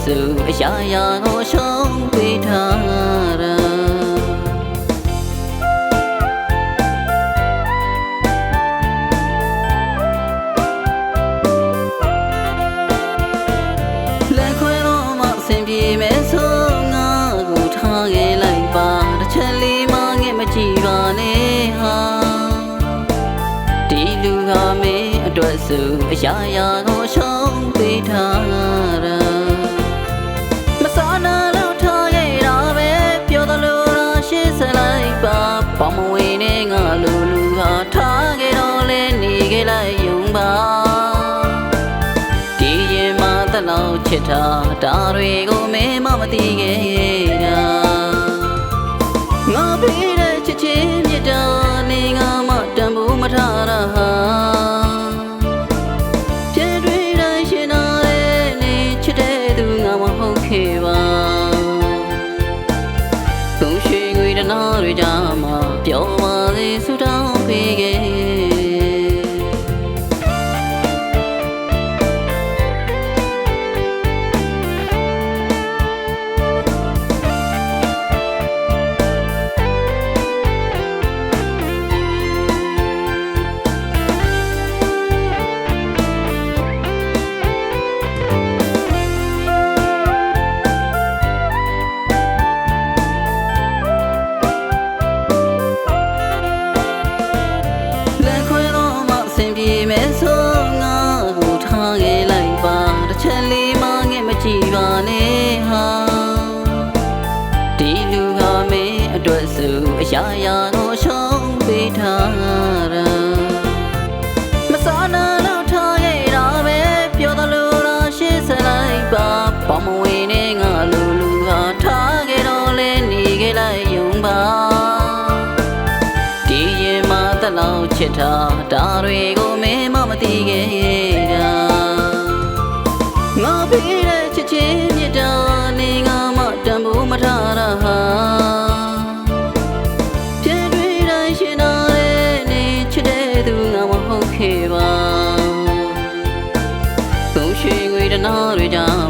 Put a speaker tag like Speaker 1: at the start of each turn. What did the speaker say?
Speaker 1: စုအရာရာကိုရှုံးပေးထားတာလက်ခွဲတော့မှအဆင်ပြေမဲ့ဆိုငါကိုထားခဲ့လိုက်ပါတစ်ချက်လေးမှငဲ့မကြည့်ပါနဲ့ဟာဒီလူဟာမင်းအတွက်စုအရာရာကိုရှုံးပေးထားတာမစားနာလို့ထားခဲ့တာပဲပြောသလိုတော့ရှေ့ဆက်လိုက်ပါပေါမဝင်နဲ့ငါလူဟာထားခဲ့တော့လဲနေခဲ့လိုက်ယုံပါဒီရင်မှတလောက်ချစ်တာဒါတွေကိုမင်းမသိခဲ့တာငါပေးတဲ့ချစ်ချင်းမြတ်တာနေငါမှတန်ဖို့မထားတာဟာပြည့်တွေးတိုင်းရှင်နာရဲ့နေချစ်တဲ့သူငါမဟုတ်ခဲ့ပါသုံးရွှေငွေတနာတွေကြမှာပြောပါစေဆူတောင်းပေးခဲ့မဲဆိုငါကိုထားခဲ့လိုက်ပါတစ်ချက်လေးမှငဲ့မကြည့်ပါနဲ့ဟာဒီလူကမင်းအတွက်စုအရာရာကိုရှုံးပေးထားတာမစားနာလို့ထားခဲ့တာပဲပြောသလိုတော့ရှေ့ဆက်လိုက်ပါပေါမဝင်နဲ့ငါလူဟာထားခဲ့တော့လဲနေခဲ့လိုက်ယုံပါဒီရင်မှတလောက်ချစ်တာဒါတွေကိုမင်းမသိခဲ့တာငါပေးတဲ့ချစ်ချင်းမြတ်တာနေငါမှတန်ဖို့မထားတာဟာပြည့်တွေးတိုင်းရှင်နာရဲ့နေချစ်တဲ့သူငါမဟုတ်ခဲ့ပါသုံးရွှေငွေတနာတွေကြောင့်